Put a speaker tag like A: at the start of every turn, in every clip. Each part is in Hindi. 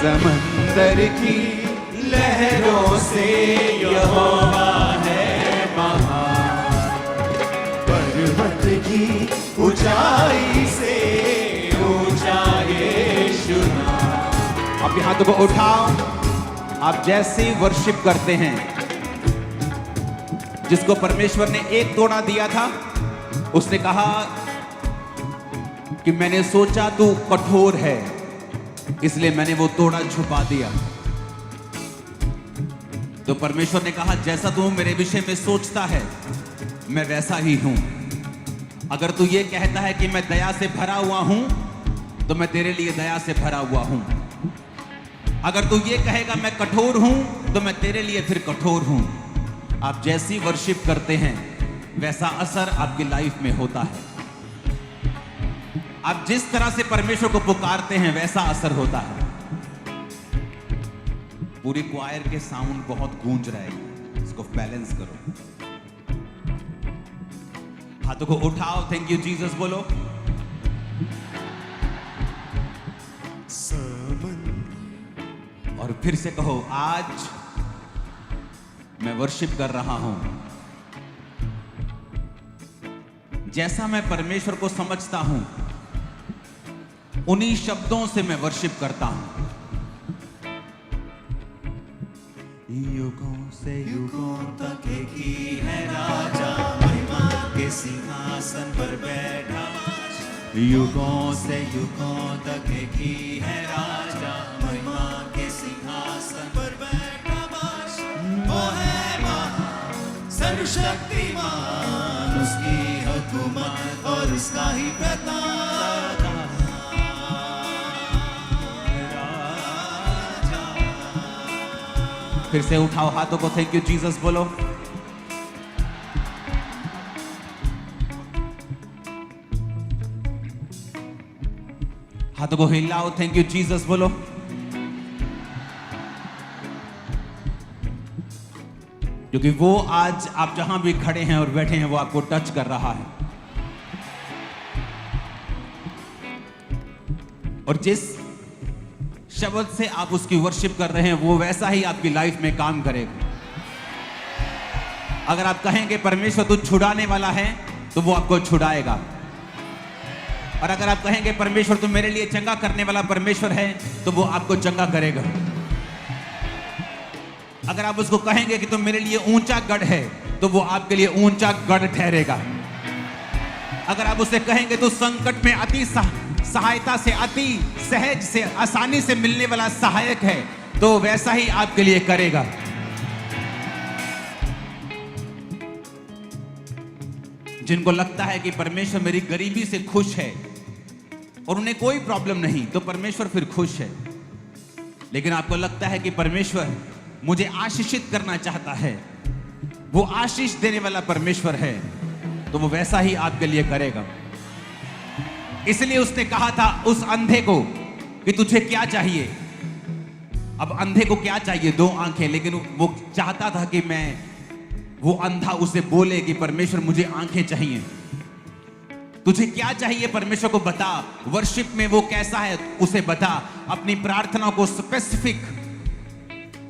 A: समंदर की लहरों से यहोवा है महान, पर्वत की ऊंचाई से ऊंचा यीशु नाम।
B: अपने हाथों को उठाओ। आप जैसे वर्शिप करते हैं, जिसको परमेश्वर ने एक तोड़ा दिया था, उसने कहा कि मैंने सोचा तू कठोर है, इसलिए मैंने वो तोड़ा छुपा दिया। तो परमेश्वर ने कहा जैसा तू मेरे विषय में सोचता है मैं वैसा ही हूं। अगर तू ये कहता है कि मैं दया से भरा हुआ हूं, तो मैं तेरे लिए दया से भरा हुआ हूं। अगर तू ये कहेगा मैं कठोर हूं, तो मैं तेरे लिए फिर कठोर हूं। आप जैसी वर्शिप करते हैं वैसा असर आपकी लाइफ में होता है। आप जिस तरह से परमेश्वर को पुकारते हैं वैसा असर होता है। पूरी क्वायर के साउंड बहुत गूंज रहा है, इसको बैलेंस करो। हाथों को उठाओ, थैंक यू जीसस बोलो। और फिर से कहो, आज मैं वर्शिप कर रहा हूं जैसा मैं परमेश्वर को समझता हूं, उन्हीं शब्दों से मैं वर्शिप करता हूं।
A: युगों से युगों तक एक ही है राजा, महिमा के सिंहासन पर बैठा। युगों से युगों तक एक ही है राजा, महिमा के सिंहासन पर बैठा। वो है महान सर्वशक्तिमान, उसकी हुकूमत और उसका ही प्रताप।
B: फिर से उठाओ हाथों को, थैंक यू जीसस बोलो। हाथों को हिलाओ, थैंक यू जीसस बोलो। क्योंकि वो आज आप जहां भी खड़े हैं और बैठे हैं, वो आपको टच कर रहा है। और जिस शब्द से आप उसकी वर्शिप कर रहे हैं, वो वैसा ही आपकी लाइफ में काम करेगा। अगर आप कहेंगे परमेश्वर तू छुड़ाने वाला है, तो वो आपको छुड़ाएगा। और अगर आप कहेंगे परमेश्वर तू मेरे लिए चंगा करने वाला परमेश्वर है, तो वो आपको चंगा करेगा। अगर आप उसको कहेंगे कि तुम मेरे लिए ऊंचा गढ़ है, तो वो आपके लिए ऊंचा गढ़ ठहरेगा। अगर आप उसे कहेंगे तो संकट में अति सहायता से, अति सहज से, आसानी से मिलने वाला सहायक है, तो वैसा ही आपके लिए करेगा। जिनको लगता है कि परमेश्वर मेरी गरीबी से खुश है और उन्हें कोई प्रॉब्लम नहीं, तो परमेश्वर फिर खुश है। लेकिन आपको लगता है कि परमेश्वर मुझे आशीषित करना चाहता है, वो आशीष देने वाला परमेश्वर है, तो वो वैसा ही आपके लिए करेगा। इसलिए उसने कहा था उस अंधे को कि तुझे क्या चाहिए। अब अंधे को क्या चाहिए? 2 आंखें। लेकिन वो चाहता था कि वो अंधा उसे बोले कि परमेश्वर मुझे आंखें चाहिए। तुझे क्या चाहिए परमेश्वर को बता। वर्शिप में वो कैसा है उसे बता। अपनी प्रार्थना को स्पेसिफिक,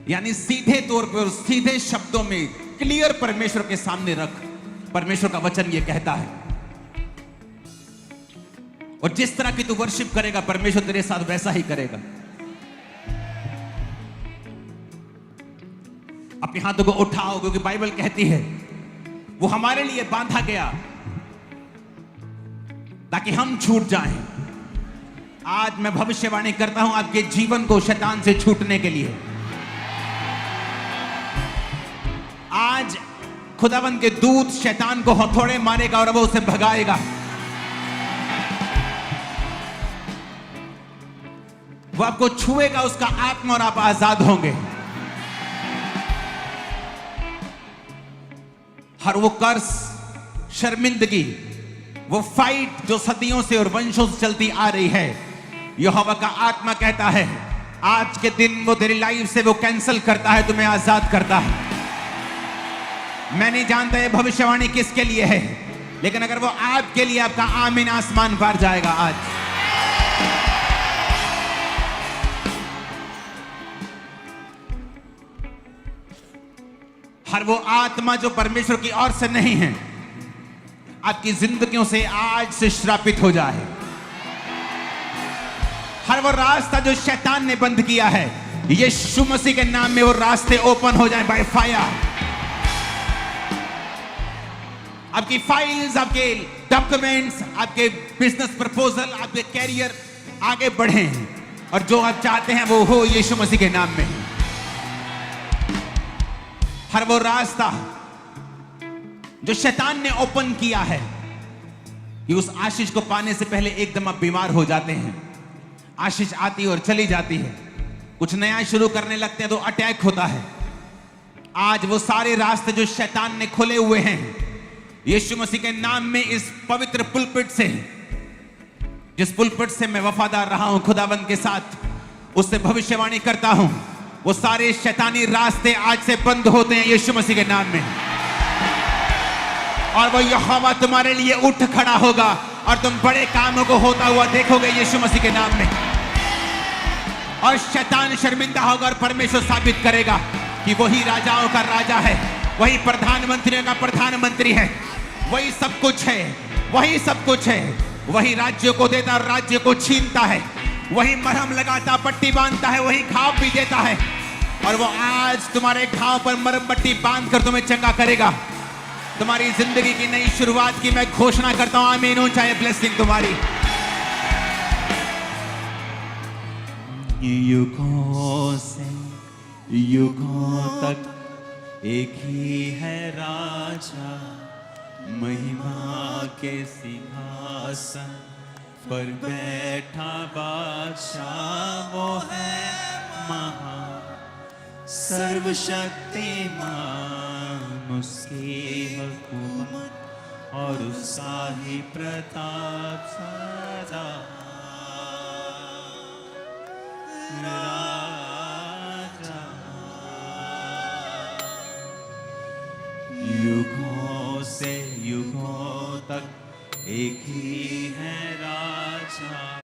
B: यानी सीधे तौर पर, सीधे शब्दों में क्लियर परमेश्वर के सामने रख। परमेश्वर का वचन ये कहता है। और जिस तरह की तू वर्शिप करेगा, परमेश्वर तेरे साथ वैसा ही करेगा। अपने हाथों को उठाओ, क्योंकि बाइबल कहती है वो हमारे लिए बांधा गया ताकि हम छूट जाएं। आज मैं भविष्यवाणी करता हूं आपके जीवन को शैतान से छूटने के लिए। आज खुदावंद के दूत शैतान को हथौड़े मारेगा और वो उसे भगाएगा। वो आपको छुएगा, उसका आत्मा, और आप आजाद होंगे। हर वो कर्ज, शर्मिंदगी, वो फाइट जो सदियों से और वंशों से चलती आ रही है, यहोवा का आत्मा कहता है आज के दिन वो तेरी लाइफ से वो कैंसिल करता है, तुम्हें आजाद करता है। मैं नहीं जानता ये भविष्यवाणी किसके लिए है, लेकिन अगर वो आपके लिए, आपका आमीन आसमान पार जाएगा। आज हर वो आत्मा जो परमेश्वर की ओर से नहीं है, आपकी जिंदगियों से आज से श्रापित हो जाए। हर वो रास्ता जो शैतान ने बंद किया है, यीशु मसीह के नाम में वो रास्ते ओपन हो जाएं बाय फायर। आपकी फाइल्स, आपके डॉक्यूमेंट्स, आपके बिजनेस प्रपोजल, आपके कैरियर आगे बढ़े और जो आप चाहते हैं वो हो यीशु मसीह के नाम में। हर वो रास्ता जो शैतान ने ओपन किया है कि उस आशीष को पाने से पहले एकदम आप बीमार हो जाते हैं, आशीष आती और चली जाती है, कुछ नया शुरू करने लगते हैं तो अटैक होता है। आज वो सारे रास्ते जो शैतान ने खोले हुए हैं, यीशु मसीह के नाम में इस पवित्र पुलपिट से, जिस पुलपिट से मैं वफादार रहा हूं खुदावंद के साथ, उससे भविष्यवाणी करता हूं, वो सारे शैतानी रास्ते आज से बंद होते हैं यीशु मसीह के नाम में। और वो यहोवा तुम्हारे लिए उठ खड़ा होगा और तुम बड़े कामों को होता हुआ देखोगे यीशु मसीह के नाम में। और शैतान शर्मिंदा होगा और परमेश्वर साबित करेगा कि वही राजाओं का राजा है, वही प्रधानमंत्रियों का प्रधानमंत्री है, वही सब कुछ है, वही सब कुछ है, वही राज्यों को देता और राज्य को छीनता है, वही मरहम लगाता, पट्टी बांधता है, वही घाव भी देता है। और वो आज तुम्हारे घाव पर मरहम पट्टी बांध कर तुम्हें चंगा करेगा। तुम्हारी जिंदगी की नई शुरुआत की मैं घोषणा करता हूं। आमीन हो चाहे ब्लेसिंग तुम्हारी।
A: युगों से युगों तक एक ही है राजा, महिमा के सिंहासन पर बैठा बादशाह। वो है महा सर्वशक्तिमान, उसकी हुकूमत और उसका ही प्रताप सदा। राजा युगों से युगों तक एक ही है राजा,